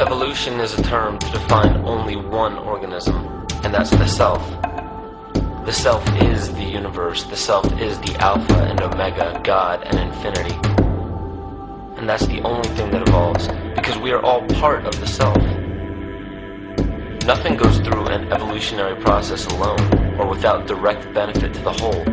Evolution is a term to define only one organism, and that's the self. The self is the universe, the self is the Alpha and Omega, God and infinity. And that's the only thing that evolves, because we are all part of the self. Nothing goes through an evolutionary process alone, or without direct benefit to the whole.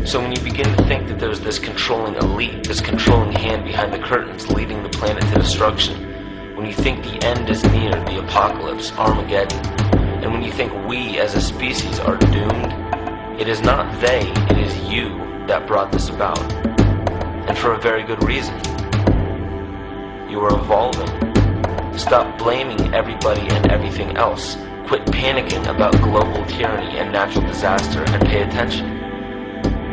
So when you begin to think that there's this controlling elite, this controlling hand behind the curtains leading the planet to destruction, when you think the end is near, the apocalypse, Armageddon, and when you think we as a species are doomed, it is not they, it is you that brought this about. And for a very good reason. You are evolving. Stop blaming everybody and everything else. Quit panicking about global tyranny and natural disaster and pay attention.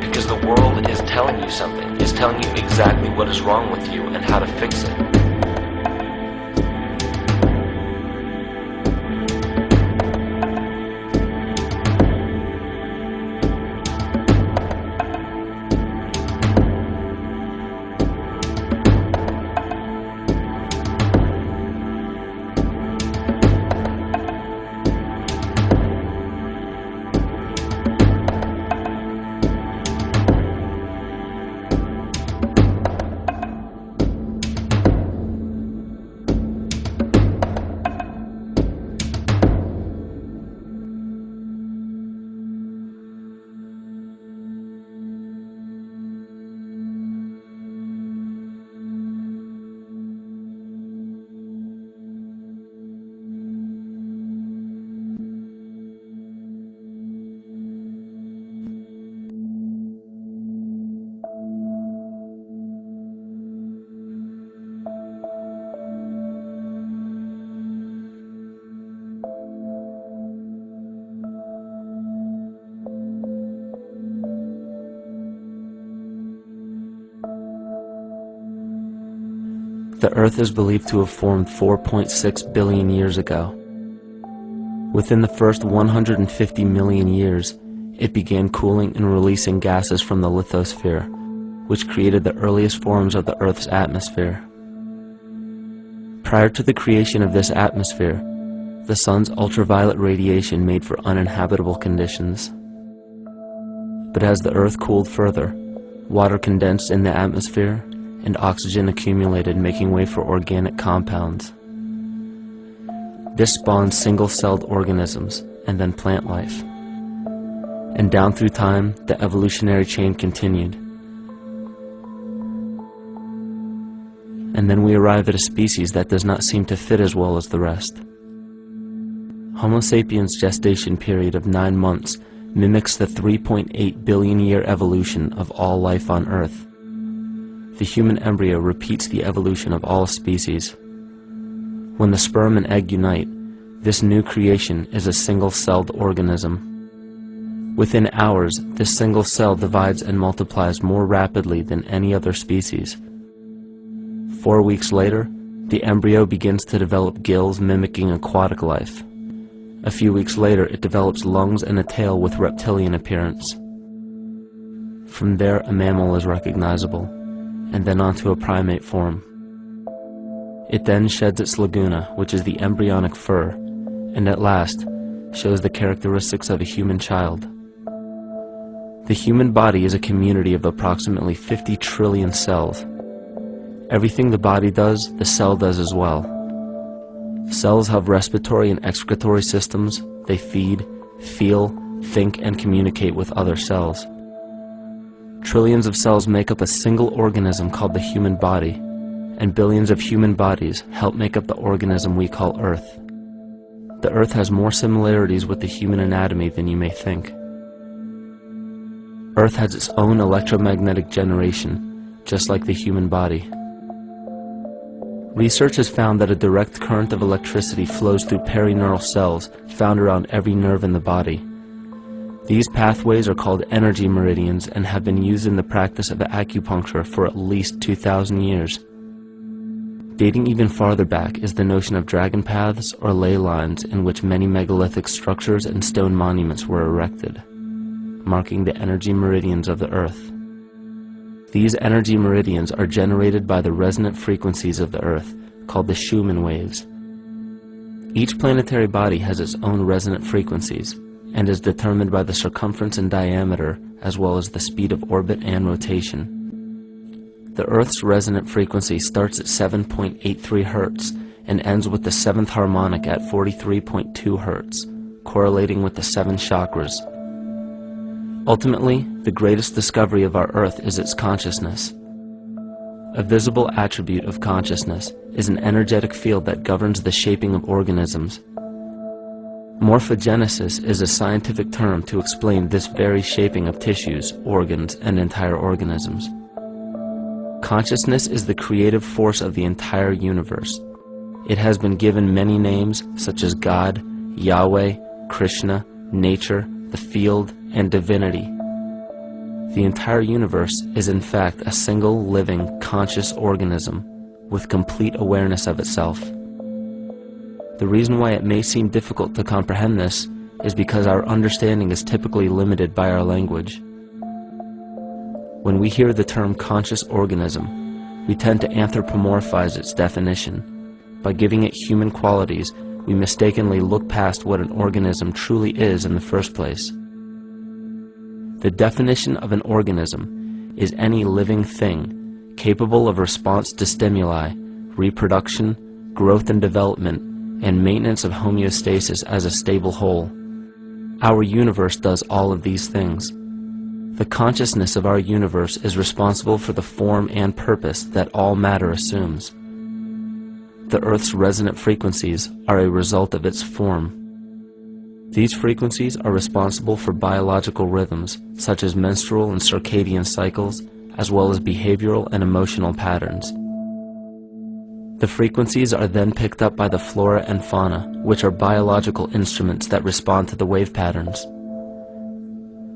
Because the world is telling you something, is telling you exactly what is wrong with you and how to fix it. The Earth is believed to have formed 4.6 billion years ago. Within the first 150 million years, it began cooling and releasing gases from the lithosphere, which created the earliest forms of the Earth's atmosphere. Prior to the creation of this atmosphere, the sun's ultraviolet radiation made for uninhabitable conditions. But as the Earth cooled further, water condensed in the atmosphere and oxygen accumulated, making way for organic compounds. This spawned single-celled organisms and then plant life. And down through time, the evolutionary chain continued. And then we arrive at a species that does not seem to fit as well as the rest. Homo sapiens' gestation period of 9 months mimics the 3.8 billion year evolution of all life on Earth. The human embryo repeats the evolution of all species. When the sperm and egg unite, this new creation is a single-celled organism. Within hours, this single cell divides and multiplies more rapidly than any other species. 4 weeks later, the embryo begins to develop gills mimicking aquatic life. A few weeks later, it develops lungs and a tail with reptilian appearance. From there, a mammal is recognizable, and then onto a primate form. It then sheds its laguna, which is the embryonic fur, and at last shows the characteristics of a human child. The human body is a community of approximately 50 trillion cells. Everything the body does, the cell does as well. Cells have respiratory and excretory systems. They feed, feel, think, and communicate with other cells. Trillions of cells make up a single organism called the human body, and billions of human bodies help make up the organism we call Earth. The Earth has more similarities with the human anatomy than you may think. Earth has its own electromagnetic generation, just like the human body. Research has found that a direct current of electricity flows through perineural cells found around every nerve in the body. These pathways are called energy meridians and have been used in the practice of acupuncture for at least 2,000 years. Dating even farther back is the notion of dragon paths or ley lines, in which many megalithic structures and stone monuments were erected, marking the energy meridians of the Earth. These energy meridians are generated by the resonant frequencies of the Earth, called the Schumann waves. Each planetary body has its own resonant frequencies and is determined by the circumference and diameter as well as the speed of orbit and rotation. The Earth's resonant frequency starts at 7.83 Hz and ends with the 7th harmonic at 43.2 Hz, correlating with the 7 chakras. Ultimately, the greatest discovery of our Earth is its consciousness. A visible attribute of consciousness is an energetic field that governs the shaping of organisms. Morphogenesis is a scientific term to explain this very shaping of tissues, organs, and entire organisms. Consciousness is the creative force of the entire universe. It has been given many names such as God, Yahweh, Krishna, nature, the field, and divinity. The entire universe is in fact a single living, conscious organism with complete awareness of itself. The reason why it may seem difficult to comprehend this is because our understanding is typically limited by our language. When we hear the term conscious organism, we tend to anthropomorphize its definition. By giving it human qualities, we mistakenly look past what an organism truly is in the first place. The definition of an organism is any living thing capable of response to stimuli, reproduction, growth and development, and maintenance of homeostasis as a stable whole. Our universe does all of these things. The consciousness of our universe is responsible for the form and purpose that all matter assumes. The Earth's resonant frequencies are a result of its form. These frequencies are responsible for biological rhythms, such as menstrual and circadian cycles, as well as behavioral and emotional patterns. The frequencies are then picked up by the flora and fauna, which are biological instruments that respond to the wave patterns.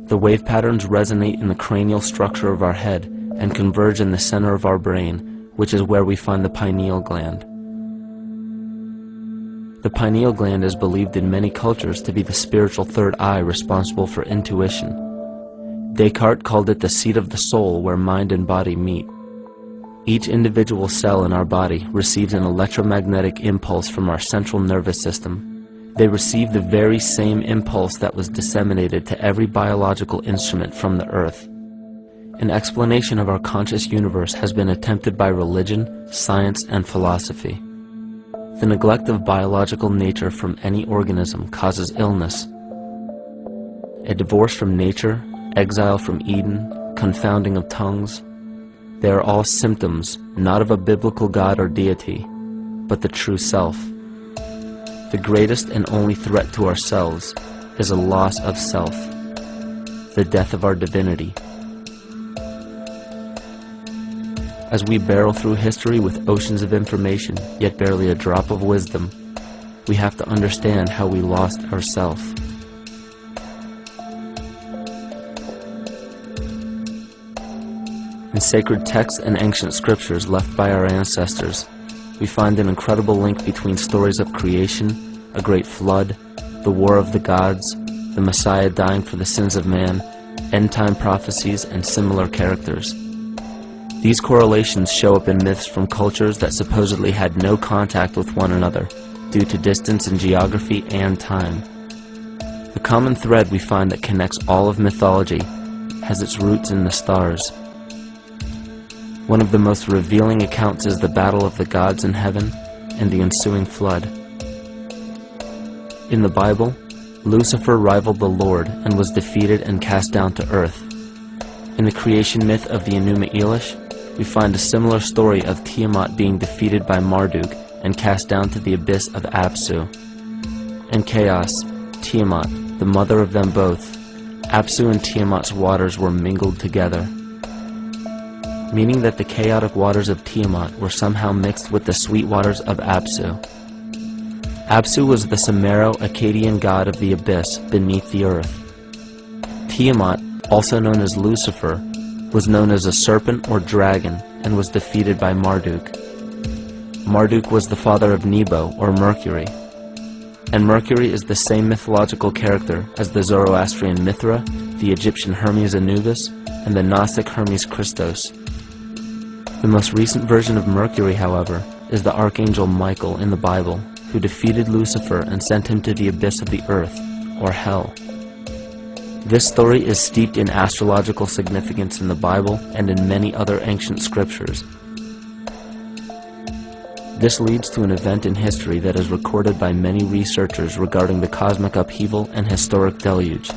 The wave patterns resonate in the cranial structure of our head and converge in the center of our brain, which is where we find the pineal gland. The pineal gland is believed in many cultures to be the spiritual third eye responsible for intuition. Descartes called it the seat of the soul where mind and body meet. Each individual cell in our body receives an electromagnetic impulse from our central nervous system. They receive the very same impulse that was disseminated to every biological instrument from the Earth. An explanation of our conscious universe has been attempted by religion, science, and philosophy. The neglect of biological nature from any organism causes illness. A divorce from nature, exile from Eden, confounding of tongues, they are all symptoms, not of a biblical God or deity, but the true self. The greatest and only threat to ourselves is a loss of self, the death of our divinity. As we barrel through history with oceans of information, yet barely a drop of wisdom, we have to understand how we lost ourself. In sacred texts and ancient scriptures left by our ancestors, we find an incredible link between stories of creation, a great flood, the war of the gods, the Messiah dying for the sins of man, end-time prophecies, and similar characters. These correlations show up in myths from cultures that supposedly had no contact with one another due to distance in geography and time. The common thread we find that connects all of mythology has its roots in the stars. One of the most revealing accounts is the battle of the gods in heaven and the ensuing flood. In the Bible, Lucifer rivaled the Lord and was defeated and cast down to earth. In the creation myth of the Enuma Elish, we find a similar story of Tiamat being defeated by Marduk and cast down to the abyss of Apsu. In chaos, Tiamat, the mother of them both, Apsu and Tiamat's waters were mingled together, meaning that the chaotic waters of Tiamat were somehow mixed with the sweet waters of Apsu. Apsu was the Sumero-Akkadian god of the abyss beneath the earth. Tiamat, also known as Lucifer, was known as a serpent or dragon and was defeated by Marduk. Marduk was the father of Nebo or Mercury, and Mercury is the same mythological character as the Zoroastrian Mithra, the Egyptian Hermes Anubis, and the Gnostic Hermes Christos. The most recent version of Mercury, however, is the archangel Michael in the Bible, who defeated Lucifer and sent him to the abyss of the earth, or hell. This story is steeped in astrological significance in the Bible and in many other ancient scriptures. This leads to an event in history that is recorded by many researchers regarding the cosmic upheaval and historic deluge.